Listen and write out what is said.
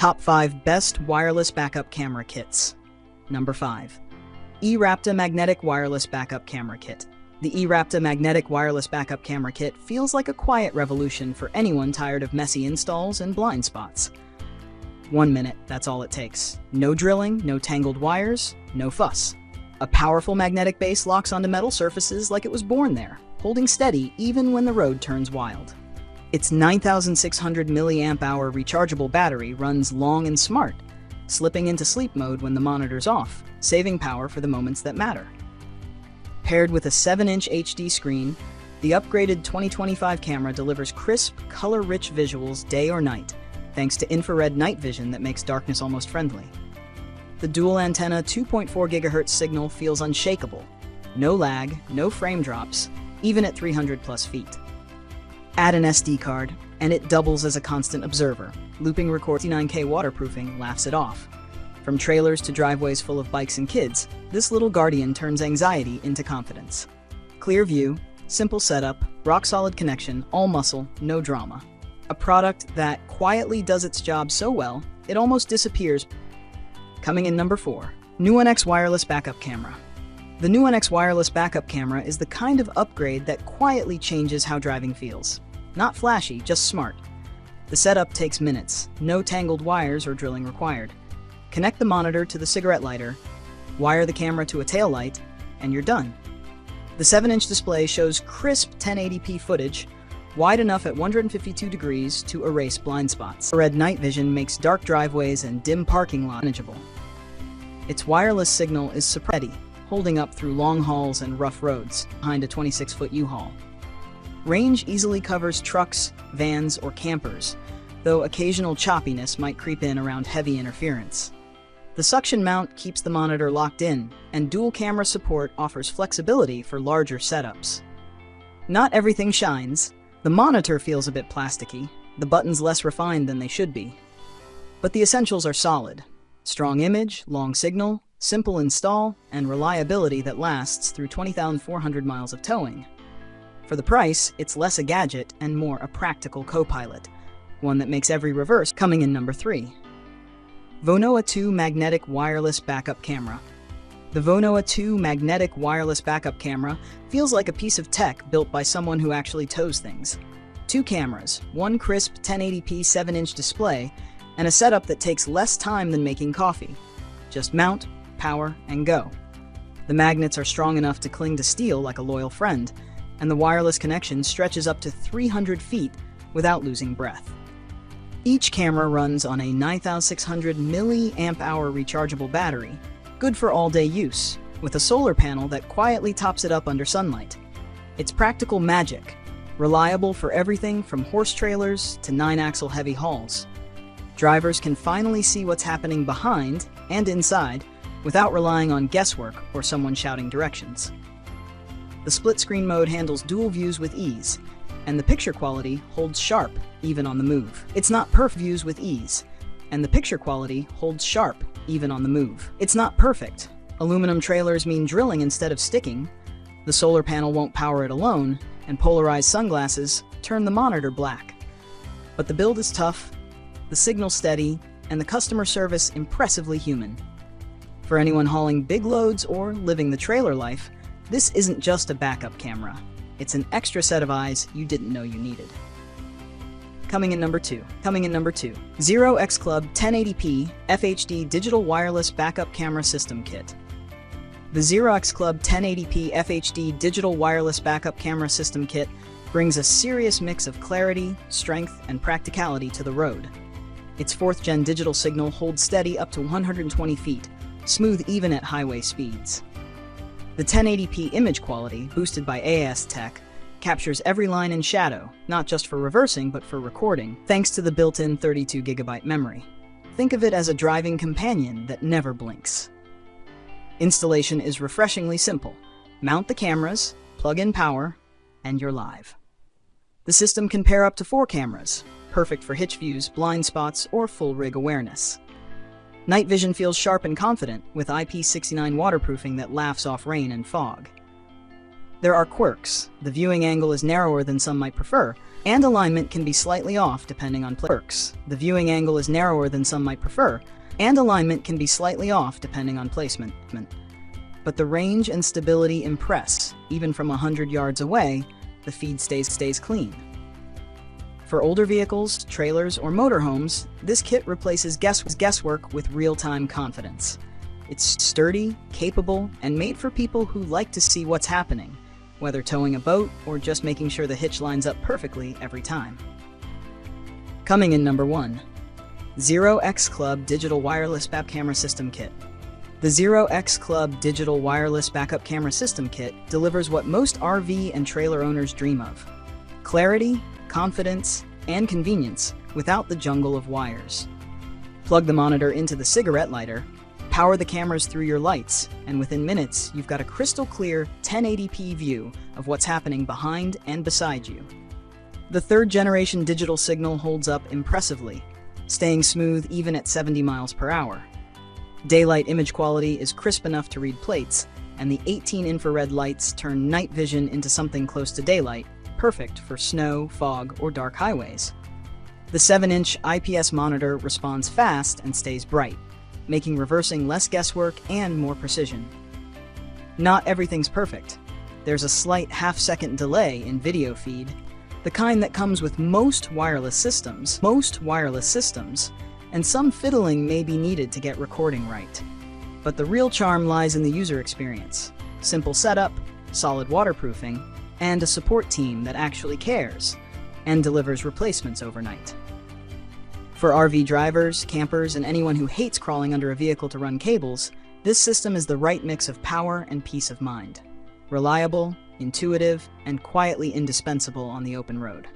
Top 5 Best Wireless Backup Camera Kits. Number 5. eRapta Magnetic Wireless Backup Camera Kit. The eRapta Magnetic Wireless Backup Camera Kit feels like a quiet revolution for anyone tired of messy installs and blind spots. 1 minute, that's all it takes. No drilling, no tangled wires, no fuss. A powerful magnetic base locks onto metal surfaces like it was born there, holding steady even when the road turns wild. Its 9,600 mAh rechargeable battery runs long and smart, slipping into sleep mode when the monitor's off, saving power for the moments that matter. Paired with a 7-inch HD screen, the upgraded 2025 camera delivers crisp, color-rich visuals day or night, thanks to infrared night vision that makes darkness almost friendly. The dual-antenna 2.4 GHz signal feels unshakable. No lag, no frame drops, even at 300+ feet. Add an SD card, and it doubles as a constant observer. Looping record 69K waterproofing laughs it off. From trailers to driveways full of bikes and kids, this little guardian turns anxiety into confidence. Clear view, simple setup, rock-solid connection, all muscle, no drama. A product that quietly does its job so well, it almost disappears. Coming in number 4, Nuoenx Wireless Backup Camera. The Nuoenx Wireless Backup Camera is the kind of upgrade that quietly changes how driving feels. Not flashy, just smart. The setup takes minutes, no tangled wires or drilling required. Connect the monitor to the cigarette lighter, wire the camera to a tail light, and you're done. The 7-inch display shows crisp 1080p footage, wide enough at 152 degrees to erase blind spots. Red night vision makes dark driveways and dim parking lots manageable. Its wireless signal is steady, holding up through long hauls and rough roads behind a 26-foot U-Haul. Range easily covers trucks, vans, or campers, though occasional choppiness might creep in around heavy interference. The suction mount keeps the monitor locked in, and dual camera support offers flexibility for larger setups. Not everything shines. The monitor feels a bit plasticky, the buttons less refined than they should be. But the essentials are solid. Strong image, long signal, simple install, and reliability that lasts through 20,400 miles of towing. For the price, it's less a gadget and more a practical co-pilot, one that makes every reverse. Coming in number 3. VOONOA 2 Magnetic Wireless Backup Camera. The VOONOA 2 Magnetic Wireless Backup Camera feels like a piece of tech built by someone who actually tows things. 2 cameras, one crisp 1080p 7-inch display, and a setup that takes less time than making coffee. Just mount, power, and go. The magnets are strong enough to cling to steel like a loyal friend, and the wireless connection stretches up to 300 feet without losing breath. Each camera runs on a 9,600 mAh rechargeable battery, good for all-day use, with a solar panel that quietly tops it up under sunlight. It's practical magic, reliable for everything from horse trailers to 9-axle heavy hauls. Drivers can finally see what's happening behind and inside without relying on guesswork or someone shouting directions. The split-screen mode handles dual views with ease, and the picture quality holds sharp even on the move. It's not perfect views with ease, and the picture quality holds sharp even on the move. It's not perfect. Aluminum trailers mean drilling instead of sticking. The solar panel won't power it alone, and polarized sunglasses turn the monitor black. But the build is tough, the signal steady, and the customer service impressively human. For anyone hauling big loads or living the trailer life, this isn't just a backup camera. It's an extra set of eyes you didn't know you needed. Coming in number 2. ZEROXCLUB 1080p FHD Digital Wireless Backup Camera System Kit. The ZEROXCLUB 1080p FHD Digital Wireless Backup Camera System Kit brings a serious mix of clarity, strength, and practicality to the road. Its 4th-gen digital signal holds steady up to 120 feet, smooth even at highway speeds. The 1080p image quality, boosted by AAS tech, captures every line and shadow, not just for reversing but for recording, thanks to the built-in 32GB memory. Think of it as a driving companion that never blinks. Installation is refreshingly simple. Mount the cameras, plug in power, and you're live. The system can pair up to 4 cameras, perfect for hitch views, blind spots, or full rig awareness. Night vision feels sharp and confident, with IP69 waterproofing that laughs off rain and fog. There are quirks. The viewing angle is narrower than some might prefer, and alignment can be slightly off depending on perks. The viewing angle is narrower than some might prefer, and alignment can be slightly off depending on placement. But the range and stability impress. Even from 100 yards away, the feed stays clean. For older vehicles, trailers, or motorhomes, this kit replaces guesswork with real-time confidence. It's sturdy, capable, and made for people who like to see what's happening, whether towing a boat or just making sure the hitch lines up perfectly every time. Coming in number 1. ZEROXCLUB Digital Wireless Backup Camera System Kit. The ZEROXCLUB Digital Wireless Backup Camera System Kit delivers what most RV and trailer owners dream of: clarity, confidence, and convenience without the jungle of wires. Plug the monitor into the cigarette lighter, power the cameras through your lights, and within minutes, you've got a crystal clear 1080p view of what's happening behind and beside you. The third-generation digital signal holds up impressively, staying smooth even at 70 miles per hour. Daylight image quality is crisp enough to read plates, and the 18 infrared lights turn night vision into something close to daylight, perfect for snow, fog, or dark highways. The 7-inch IPS monitor responds fast and stays bright, making reversing less guesswork and more precision. Not everything's perfect. There's a slight half-second delay in video feed, the kind that comes with most wireless systems, and some fiddling may be needed to get recording right. But the real charm lies in the user experience: simple setup, solid waterproofing, and a support team that actually cares and delivers replacements overnight. For RV drivers, campers, and anyone who hates crawling under a vehicle to run cables, this system is the right mix of power and peace of mind. Reliable, intuitive, and quietly indispensable on the open road.